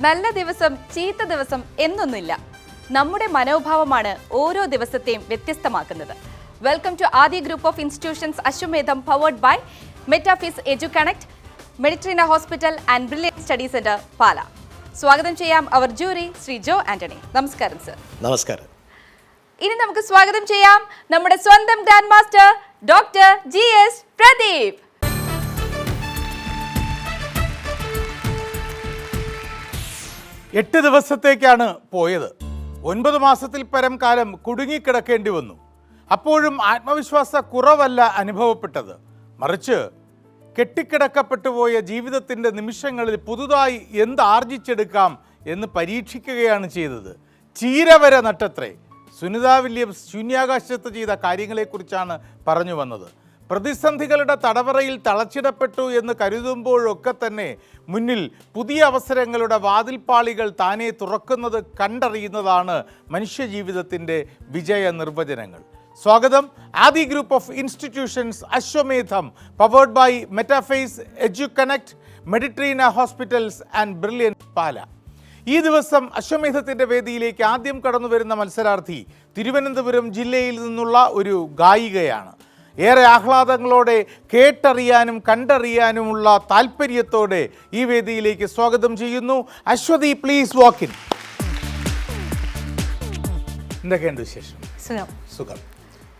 നല്ല ദിവസം ചീത്ത ദിവസം എന്നൊന്നുമില്ല. നമ്മുടെ മനോഭാവമാണ് ഓരോ ദിവസത്തെയും വ്യത്യസ്തമാക്കുന്നത്. Welcome to Aadi group of institutions Ashwamedham powered by Metaphys EduConnect, Meditrina hospital and brilliant study centre Pala. സ്വാഗതം ചെയ്യാം അവർ ജൂറി ശ്രീ ജോ ആന്റണി. നമസ്കാരം സർ. നമസ്കാരം. ഇനി നമുക്ക് സ്വാഗതം ചെയ്യാം നമ്മുടെ സ്വന്തം grand master doctor GS Pradeep. എട്ട് ദിവസത്തേക്കാണ് പോയത്. 9 മാസത്തിൽ പരം കാലം കുടുങ്ങിക്കിടക്കേണ്ടി വന്നു. അപ്പോഴും ആത്മവിശ്വാസ കുറവല്ല അനുഭവപ്പെട്ടത്, മറിച്ച് കെട്ടിക്കിടക്കപ്പെട്ടുപോയ ജീവിതത്തിൻ്റെ നിമിഷങ്ങളിൽ പുതുതായി എന്ത് ആർജിച്ചെടുക്കാം എന്ന് പരീക്ഷിക്കുകയാണ് ചെയ്തത്. ചീരവര നട്ടത്രേ. സുനിത വില്യംസ് ശൂന്യാകാശത്ത് ചെയ്ത കാര്യങ്ങളെക്കുറിച്ചാണ് പറഞ്ഞു വന്നത്. പ്രതിസന്ധികളുടെ തടവറയിൽ തളച്ചിടപ്പെട്ടു എന്ന് കരുതുമ്പോഴൊക്കെ തന്നെ മുന്നിൽ പുതിയ അവസരങ്ങളുടെ വാതിൽപ്പാളികൾ താനെ തുറക്കുന്നത് കണ്ടറിയുന്നതാണ് മനുഷ്യജീവിതത്തിൻ്റെ വിജയ നിർവചനങ്ങൾ. സ്വാഗതം. Aadi group of institutions Ashwamedham powered by Metaphase EduConnect, Meditrina hospitals and brilliant Pala. ഈ ദിവസം അശ്വമേധത്തിൻ്റെ വേദിയിലേക്ക് ആദ്യം കടന്നു വരുന്ന മത്സരാർത്ഥി തിരുവനന്തപുരം ജില്ലയിൽ നിന്നുള്ള ഒരു ഗായികയാണ്. ഏറെ ആഹ്ലാദങ്ങളോടെ കേട്ടറിയാനും കണ്ടറിയാനുമുള്ള താല്പര്യത്തോടെ ഈ വേദിയിലേക്ക് സ്വാഗതം ചെയ്യുന്നു. Ashwathy, please walk in. എന്തൊക്കെയുണ്ട് വിശേഷം? സുഖം. സുഖം.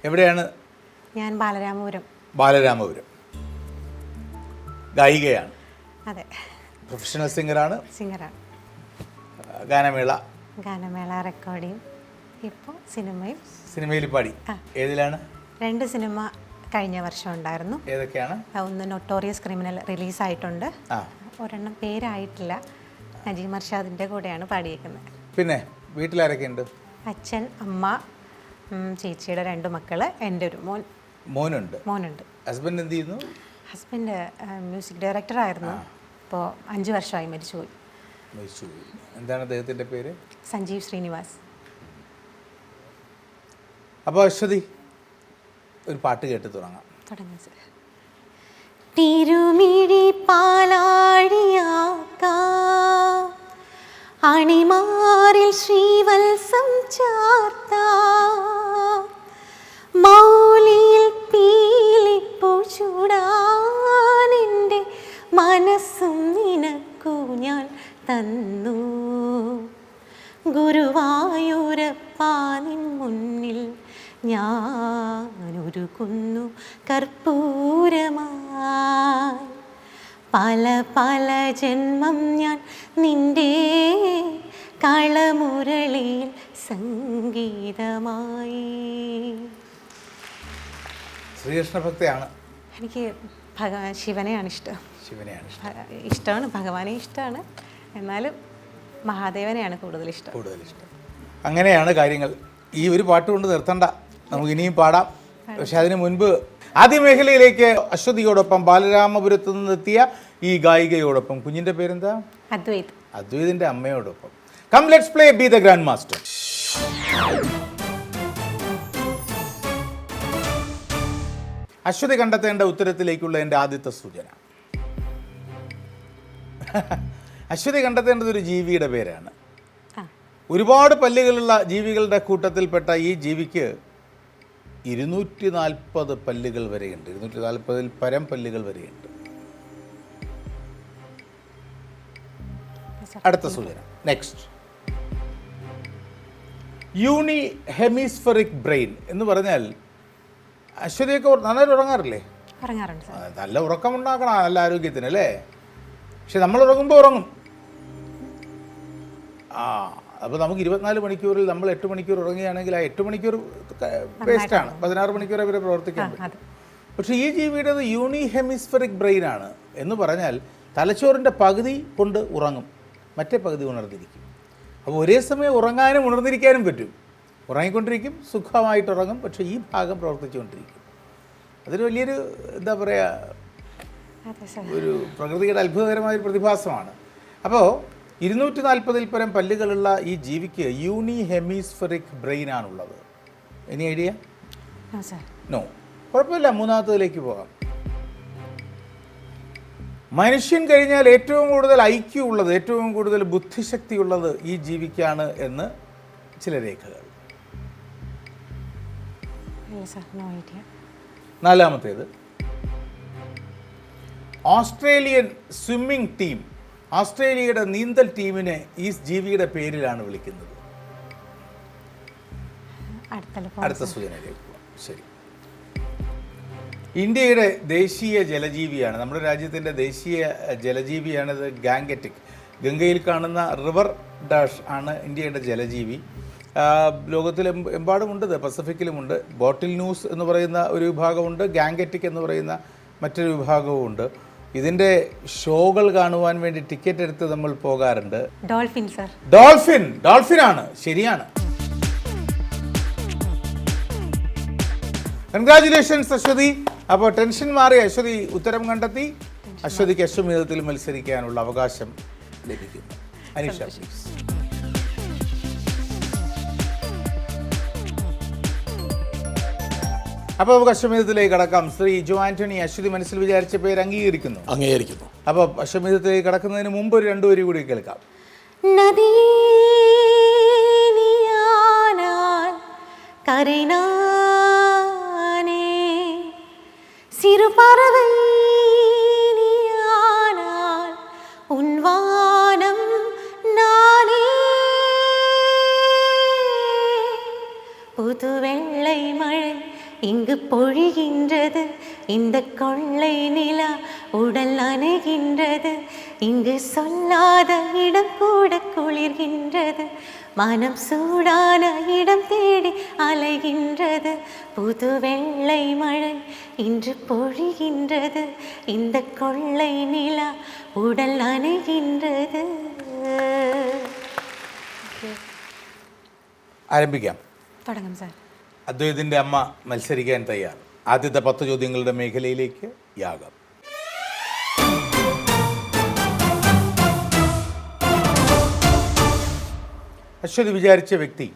എവിടെയാണ്? ഞാൻ ബാലരാമപുരം. ബാലരാമപുരം. ഗായികയാണ്? അതെ. പ്രൊഫഷണൽ സിംഗറാണ്? സിംഗറാണ്. ഗാനമേള റെക്കോർഡിങ്, ഇപ്പോൾ സിനിമയിൽ പാടി. ഏതിലാണ്? 2 സിനിമ കഴിഞ്ഞ വർഷം ഉണ്ടായിരുന്നു. ഏതൊക്കെയാണ്? ഒന്ന് നൊട്ടോറിയസ് ക്രിമിനൽ റിലീസായിട്ടുണ്ട്, ഒരെണ്ണം പേരായിട്ടില്ല. നജീം അർഷാദിൻ്റെ കൂടെയാണ് പാടിയേക്കുന്നത്. പിന്നെ വീട്ടിലാരൊക്കെയുണ്ട്? അച്ഛൻ, അമ്മ, ചേച്ചിയുടെ 2 മക്കള്, എൻ്റെ ഒരു മോനുണ്ട്. ഹസ്ബൻഡ് എന്ത് ചെയ്യുന്നു? ഹസ്ബൻഡ് മ്യൂസിക് ഡയറക്ടറായിരുന്നു. ഇപ്പോൾ 5 വർഷമായി മരിച്ചുപോയി. എന്താണ് അദ്ദേഹത്തിൻ്റെ പേര്? സഞ്ജീവ് ശ്രീനിവാസ്. അപ്പോൾ അശ്വതി, ഒരു പാട്ട് കേട്ട് തുടങ്ങാം. തിരുമിഴി പാലാഴിയാക്ക, അണിമാറിൽ ശ്രീവത്സം ചാർത്ത, മൗലിയിൽ പീലിപ്പൂ ചൂടാനെൻ്റെ മനസ്സും നിനക്കു ഞാൻ തന്നു. ഗുരുവായൂരപ്പാ നിൻ മുന്നിൽ ഞാനൊരുക്കുന്നു കർപ്പൂരമായി. പല പല ജന്മം ഞാൻ നിൻ്റെ കളമുരളിയിൽ സംഗീതമായി. ശ്രീകൃഷ്ണ ഭക്തയാണ്? എനിക്ക് ശിവനെയാണ് ഇഷ്ടം. ഇഷ്ടമാണ്, ഭഗവാനെ ഇഷ്ടമാണ്. എന്നാലും മഹാദേവനെയാണ് കൂടുതൽ ഇഷ്ടം. അങ്ങനെയാണ് കാര്യങ്ങൾ. ഈ ഒരു പാട്ട് കൊണ്ട് നിർത്തണ്ട, നമുക്ക് ഇനിയും പാടാം. പക്ഷെ അതിന് മുൻപ് ആദ്യ മേഖലയിലേക്ക് അശ്വതിയോടൊപ്പം ബാലരാമപുരത്ത് നിന്നെത്തിയ ഈ ഗായികയോടൊപ്പം, കുഞ്ഞിൻ്റെ പേരെന്താ? അദ്വൈതിൻ്റെ അമ്മയോടൊപ്പം come let's play be the grand master. Aswathy കണ്ടെത്തേണ്ട ഉത്തരത്തിലേക്കുള്ള എൻ്റെ ആദ്യത്തെ സൂചന. അശ്വതി കണ്ടെത്തേണ്ടത് ഒരു ജീവിയുടെ പേരാണ്. ഒരുപാട് പല്ലുകളുള്ള ജീവികളുടെ കൂട്ടത്തിൽപ്പെട്ട ഈ ജീവിക്ക് 240 പല്ലുകൾ വരെയുണ്ട്. 240 പരം പല്ലുകൾ വരെയുണ്ട്. അടുത്ത സൂചന. നെക്സ്റ്റ്. യൂണി ഹെമിസ്ഫെറിക് ബ്രെയിൻ എന്ന് പറഞ്ഞാൽ, അശ്വതിയൊക്കെ നന്നായിട്ട് ഉറങ്ങാറില്ലേ? നല്ല ഉറക്കമുണ്ടാക്കണം, നല്ല ആരോഗ്യത്തിന് അല്ലേ? പക്ഷെ നമ്മൾ ഉറങ്ങുമ്പോൾ ഉറങ്ങും. അപ്പോൾ നമുക്ക് 24 മണിക്കൂറിൽ നമ്മൾ 8 മണിക്കൂർ ഉറങ്ങുകയാണെങ്കിൽ ആ 8 മണിക്കൂർ വേസ്റ്റാണ്. 16 മണിക്കൂർ അവരെ പ്രവർത്തിക്കാൻ പറ്റും. പക്ഷേ ഈ ജീവിയുടേത് യൂണി ഹെമിസ്ഫെറിക് ബ്രെയിനാണ്. എന്ന് പറഞ്ഞാൽ തലച്ചോറിൻ്റെ പകുതി കൊണ്ട് ഉറങ്ങും, മറ്റേ പകുതി ഉണർന്നിരിക്കും. അപ്പോൾ ഒരേ സമയം ഉറങ്ങാനും ഉണർന്നിരിക്കാനും പറ്റും. ഉറങ്ങിക്കൊണ്ടിരിക്കും, സുഖമായിട്ട് ഉറങ്ങും, പക്ഷേ ഈ ഭാഗം പ്രവർത്തിച്ചുകൊണ്ടിരിക്കും. അതൊരു വലിയൊരു എന്താ പറയുക, ഒരു പ്രകൃതിയുടെ അത്ഭുതകരമായൊരു പ്രതിഭാസമാണ്. അപ്പോൾ 240 പരം പല്ലുകളുള്ള ഈ ജീവിക്ക് യൂണി ഹെമിസ്ഫെറിക് ബ്രെയിനാണുള്ളത്. Any idea? നോ. കുഴപ്പമില്ല, മൂന്നാമത്തേതിലേക്ക് പോകാം. മനുഷ്യൻ കഴിഞ്ഞാൽ ഏറ്റവും കൂടുതൽ ഐക്യു ഉള്ളത്, ഏറ്റവും കൂടുതൽ ബുദ്ധിശക്തിയുള്ളത് ഈ ജീവിക്കാണ് എന്ന് ചില രേഖകൾ. ഇല്ല സർ, നോ ഐഡിയ. നാലാമത്തേത്, ഓസ്ട്രേലിയൻ സ്വിമ്മിംഗ് ടീം, ഓസ്ട്രേലിയയുടെ നീന്തൽ ടീമിനെ ഈ ജീവിയുടെ പേരിലാണ് വിളിക്കുന്നത്. അടുത്ത സൂചനയിലേക്ക് പോകാം. ശരി. ഇന്ത്യയുടെ ദേശീയ ജലജീവിയാണ്, നമ്മുടെ രാജ്യത്തിൻ്റെ ദേശീയ ജലജീവിയാണിത് ഗാംഗറ്റിക്. ഗംഗയിൽ കാണുന്ന റിവർ ഡാഷ് ആണ് ഇന്ത്യയുടെ ജലജീവി. ലോകത്തിലെമ്പാടുമുണ്ട്, പസഫിക്കിലുമുണ്ട്. ബോട്ടിൽ ന്യൂസ് എന്ന് പറയുന്ന ഒരു വിഭാഗമുണ്ട്, ഗാംഗറ്റിക് എന്ന് പറയുന്ന മറ്റൊരു വിഭാഗവുമുണ്ട്. ഇതിൻ്റെ ഷോകൾ കാണുവാൻ വേണ്ടി ടിക്കറ്റ് എടുത്ത് നമ്മൾ പോകാറുണ്ട്. Dolphin sir. ഡോൾഫിനാണ്, ശരിയാണ്. കൺഗ്രാജുലേഷൻസ് അശ്വതി. അപ്പോൾ ടെൻഷൻ മാറി അശ്വതി ഉത്തരം കണ്ടെത്തി. അശ്വതിക്ക് അശ്വമേധത്തിൽ മത്സരിക്കാനുള്ള അവകാശം ലഭിക്കുന്നു. അനീഷ പ്ലീസ്. അപ്പോൾ നമുക്ക് അശ്വമേധത്തിലേക്ക് കടക്കാം. ശ്രീ ജോ ആന്റണി, അശ്വതി മനസ്സിൽ വിചാരിച്ച പേര് അംഗീകരിക്കുന്നു? അപ്പോൾ അശ്വമേധത്തിലേക്ക് കടക്കുന്നതിന് മുമ്പ് ഒരു 2 വരി കൂടി കേൾക്കാം. சிறு பறவை நீயானால் உன் வானம் நானே, புது வெள்ளை மழை இங்கு பொழிகின்றது, இந்த கொள்ளை நிலா உடல் நனைகின்றது, இங்கு சொல்லாத இடம் கூட குளிர்கின்றது, மனம் சூடான இடம் தேடி அலைகின்றது, புது வெள்ளை மழை இன்று பொழிகின்றது, இந்த கொள்ளை நிலா உடல் நனைகின்றது. ആരംഭിക്കാം. തുടങ്ങാം സാർ. അദ്ദേഹത്തിൻ്റെ അമ്മ മത്സരിക്കാൻ തയ്യാർ. ആദ്യത്തെ 10 ചോദ്യങ്ങളുടെ മേഖലയിലേക്ക് യാഗം. അശ്വതി വിചാരിച്ച വ്യക്തി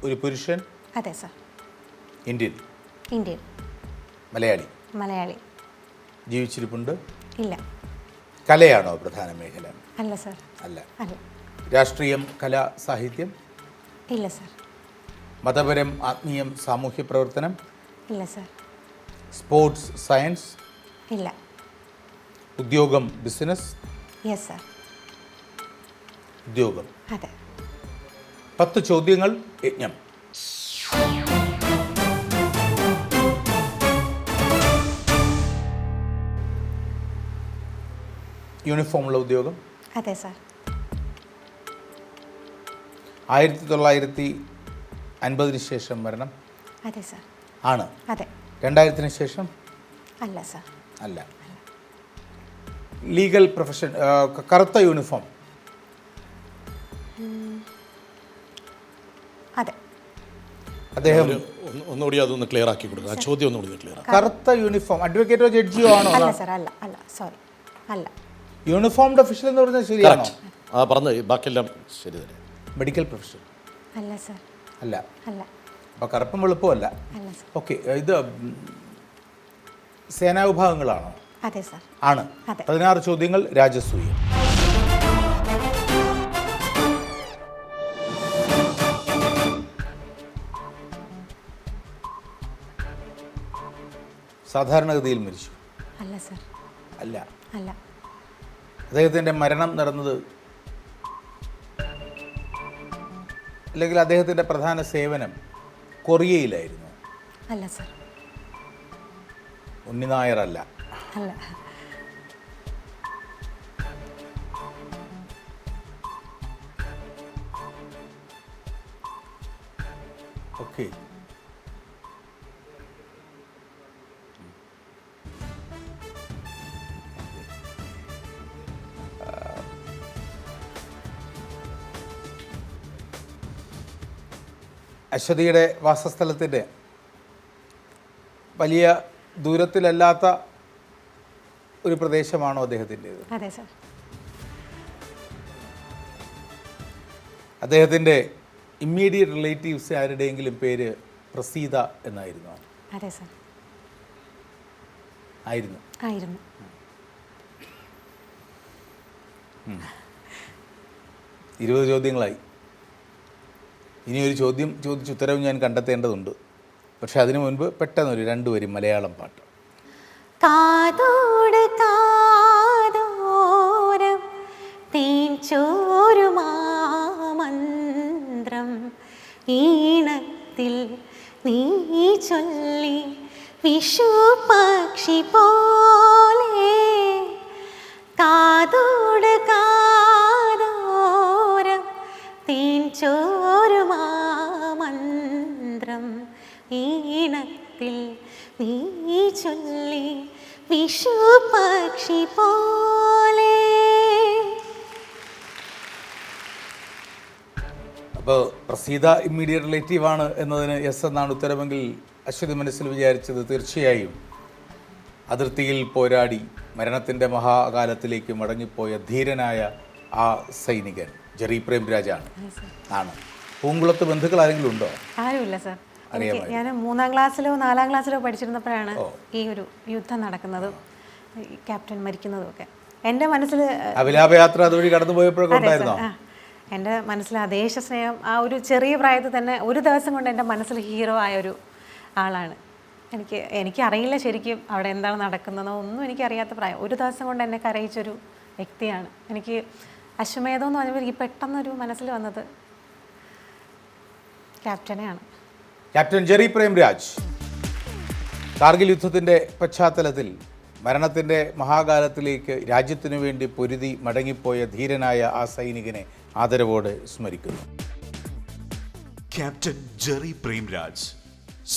ഒരു പുരുഷൻ? അതെ sir. Indian? Indian. Malayali? Malayali. ജീവിച്ചിരിപ്പുണ്ട്? ഇല്ല. കലയാണോ പ്രധാന മേഖല? അല്ല സർ. അല്ല. അല്ല. രാഷ്ട്രീയം, കല, സാഹിത്യം? ഇല്ല സർ. മതപരം, ആത്മീയം, സാമൂഹ്യ പ്രവർത്തനം? ഇല്ല സർ. Sports, science? ഇല്ല. ഉദ്യോഗം, ബിസിനസ്? Yes sir. ഉദ്യോഗം. അതെ. 10 ചോദ്യങ്ങൾ, യജ്ഞം. യൂണിഫോമുള്ള ഉദ്യോഗം? അതെ സർ. 1950 ശേഷം മരണം? അതെ സർ. ആണ്. അതെ. 2000 ശേഷം? അല്ല സർ. അല്ല. ലീഗൽ പ്രൊഫഷൻ, കറുത്ത യൂണിഫോം? അതെ. അദ്ദേഹം ഒന്നുകൂടി അതൊന്ന് ക്ലിയർ ആക്കി കൊടുക്കുക. ആ ചോദ്യം ഒന്നുകൂടി ക്ലിയർ ആക്കി. കറുത്ത യൂണിഫോം അഡ്വക്കേറ്റോ ജഡ്ജിയോ ആണോ? അല്ല സർ. അല്ല. അല്ല. സോറി. അല്ല. യൂണിഫോംഡ് ഒഫീഷ്യൽ എന്ന് പറഞ്ഞാൽ ശരിയാണോ? ആ പറഞ്ഞത് ബാക്കിയെല്ലാം ശരി തന്നെ. Medical profession? അല്ല സർ. അല്ല. അല്ല. അപ്പോൾ കറുപ്പും വെളുപ്പമല്ല. അല്ല സർ. ഓക്കെ. ഇത് സേനാ വിഭാഗങ്ങളാണോ? അതെ സർ. ആണ്. അതെ. 16 ചോദ്യങ്ങൾ, രാജസൂയം. സാധാരണഗതിയിൽ മരിച്ചു? അല്ല സർ. അല്ല. അല്ല. അദ്ദേഹത്തിൻ്റെ മരണം നടന്നത്, അല്ലെങ്കിൽ അദ്ദേഹത്തിൻ്റെ പ്രധാന സേവനം കൊറിയയിലായിരുന്നു? അല്ല സർ. ഉണ്ണിനായർ? അല്ല. അല്ല. ഓക്കെ. അശ്വതിയുടെ വാസസ്ഥലത്തിൻ്റെ വലിയ ദൂരത്തിലല്ലാത്ത ഒരു പ്രദേശമാണോ അദ്ദേഹത്തിൻ്റേത്? അതെ സർ. അദ്ദേഹത്തിൻ്റെ ഇമ്മീഡിയറ്റ് റിലേറ്റീവ്സ് ആരുടെയെങ്കിലും പേര് പ്രസീത എന്നായിരുന്നോ? അതെ, സർ. ആയിരുന്നു. ആയിരുന്നു. 20 ചോദ്യങ്ങളായി. ഇനിയൊരു ചോദ്യം ചോദിച്ച് ഉത്തരവ് ഞാൻ കണ്ടെത്തേണ്ടതുണ്ട്. പക്ഷെ അതിനു മുൻപ് പെട്ടെന്നൊരു 2 വരി മലയാളം പാട്ട്. കാതോട് കാതോരം തേൻചോരുമാമന്ത്രം ഈണത്തിൽ നീ ചൊല്ലി വിഷു പക്ഷി പോലെ. കാതോട് കാതോരം തേൻചോരുമാമന്ത്രം ഈണത്തിൽ നീ ചൊല്ലി വിഷു പക്ഷി പോലെ. അപ്പോൾ പ്രസീത ഇമ്മീഡിയറ്റ് റിലേറ്റീവ് ആണ് എന്നതിന് യെസ് എന്നാണ് ഉത്തരമെങ്കിൽ അശ്വതി മനസ്സിൽ വിചാരിച്ചത് തീർച്ചയായും അതിർത്തിയിൽ പോരാടി മരണത്തിൻ്റെ മഹാകാലത്തിലേക്ക് മടങ്ങിപ്പോയ ധീരനായ ആ സൈനികൻ ജെറി പ്രേംരാജാണ്. ആണ്. പൂങ്കുളത്ത് ബന്ധുക്കൾ ആരെങ്കിലും ഉണ്ടോ? ആരുമില്ല സർ. ഞാൻ 3-ാം ക്ലാസ്സിലോ 4-ാം ക്ലാസ്സിലോ പഠിച്ചിരുന്നപ്പോഴാണ് ഈ ഒരു യുദ്ധം നടക്കുന്നതും ക്യാപ്റ്റൻ മരിക്കുന്നതും ഒക്കെ. എൻ്റെ മനസ്സിൽ അഭിലാപയാത്ര അതുവഴി കടന്നു പോയപ്പോഴൊക്കെ ഉണ്ടായിരുന്നോ? എൻ്റെ മനസ്സിൽ ആ ദേശസ്നേഹം ആ ഒരു ചെറിയ പ്രായത്തിൽ തന്നെ ഒരു ദിവസം കൊണ്ട് എൻ്റെ മനസ്സിൽ ഹീറോ ആയ ഒരു ആളാണ്. എനിക്കറിയില്ല ശരിക്കും അവിടെ എന്താണ് നടക്കുന്നതെന്നോ ഒന്നും എനിക്കറിയാത്ത പ്രായം. ഒരു ദിവസം കൊണ്ട് എന്നെ കരയിച്ചൊരു വ്യക്തിയാണ്. എനിക്ക് അശ്വമേധം എന്ന് പറഞ്ഞപ്പോൾ എനിക്ക് പെട്ടെന്നൊരു മനസ്സിൽ വന്നത് ക്യാപ്റ്റനെയാണ്. ക്യാപ്റ്റൻ ജെറി പ്രേംരാജ് കാർഗിൽ യുദ്ധത്തിൻ്റെ പശ്ചാത്തലത്തിൽ മരണത്തിൻ്റെ മഹാകാലത്തിലേക്ക് രാജ്യത്തിനു വേണ്ടി പൊരുതി മടങ്ങിപ്പോയ ധീരനായ ആ സൈനികനെ ആദരവോടെ സ്മരിക്കുന്നു. ക്യാപ്റ്റൻ ജെറി പ്രേംരാജ്,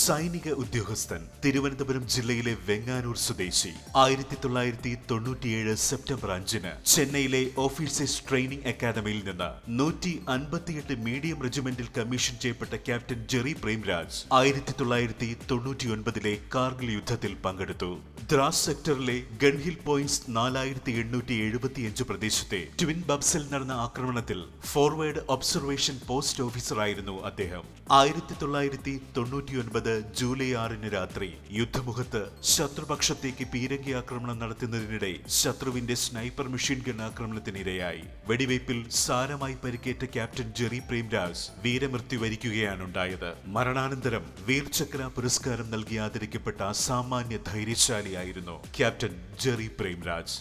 സൈനിക ഉദ്യോഗസ്ഥൻ, തിരുവനന്തപുരം ജില്ലയിലെ വെങ്ങാനൂർ സ്വദേശി. 1997 സെപ്റ്റംബർ 5 ചെന്നൈയിലെ ഓഫീസേഴ്സ് ട്രെയിനിംഗ് അക്കാദമിയിൽ നിന്ന് 158 മീഡിയം റെജിമെന്റിൽ കമ്മീഷൻ ചെയ്യപ്പെട്ട ക്യാപ്റ്റൻ ജെറി പ്രേംരാജ് 1999 കാർഗിൽ യുദ്ധത്തിൽ പങ്കെടുത്തു. ദ്രാസ് സെക്ടറിലെ ഗൺഹിൽ പോയിന്റ്സ് 4875 പ്രദേശത്തെ ട്വിൻ ബബ്സിൽ നടന്ന ആക്രമണത്തിൽ ഫോർവേഡ് ഒബ്സർവേഷൻ പോസ്റ്റ് ഓഫീസറായിരുന്നു അദ്ദേഹം. 1999 ജൂലൈ 6 രാത്രി യുദ്ധമുഖത്ത് ശത്രുപക്ഷത്തേക്ക് പീരങ്കി ആക്രമണം നടത്തുന്നതിനിടെ ശത്രുവിന്റെ സ്നൈപ്പർ മെഷീൻ ഗൺ ആക്രമണത്തിനിരയായി. വെടിവയ്പിൽ സാരമായി പരിക്കേറ്റ ക്യാപ്റ്റൻ ജെറി പ്രേംരാജ് വീരമൃത്യു വരിക്കുകയാണുണ്ടായത്. മരണാനന്തരം വീർചക്ര പുരസ്കാരം നൽകി ആദരിക്കപ്പെട്ട അസാമാന്യ ധൈര്യശാലിയായിരുന്നു ക്യാപ്റ്റൻ ജെറി പ്രേംരാജ്.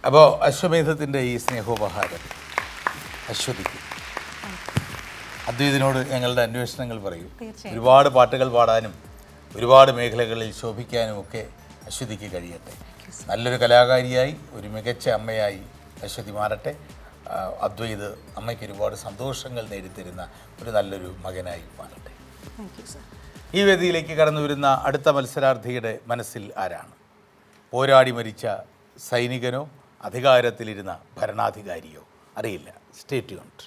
അപ്പോൾ അശ്വമേധത്തിൻ്റെ ഈ സ്നേഹോപഹാരം അശ്വതിക്ക്. അദ്വൈതിനോട് ഞങ്ങളുടെ അന്വേഷണങ്ങൾ പറയും. ഒരുപാട് പാട്ടുകൾ പാടാനും ഒരുപാട് മേഖലകളിൽ ശോഭിക്കാനും ഒക്കെ അശ്വതിക്ക് കഴിയട്ടെ. നല്ലൊരു കലാകാരിയായി ഒരു മികച്ച അമ്മയായി അശ്വതി മാറട്ടെ. അദ്വൈത് അമ്മയ്ക്ക് ഒരുപാട് സന്തോഷങ്ങൾ നേടിത്തരുന്ന ഒരു നല്ലൊരു മകനായി മാറട്ടെ. ഈ വേദിയിലേക്ക് കടന്നു വരുന്ന അടുത്ത മത്സരാർത്ഥിയുടെ മനസ്സിൽ ആരാണ്? പോരാടി മരിച്ച സൈനികനോ അധികാരത്തിലിരുന്ന ഭരണാധികാരിയോ? അറിയില്ല. Stay tuned.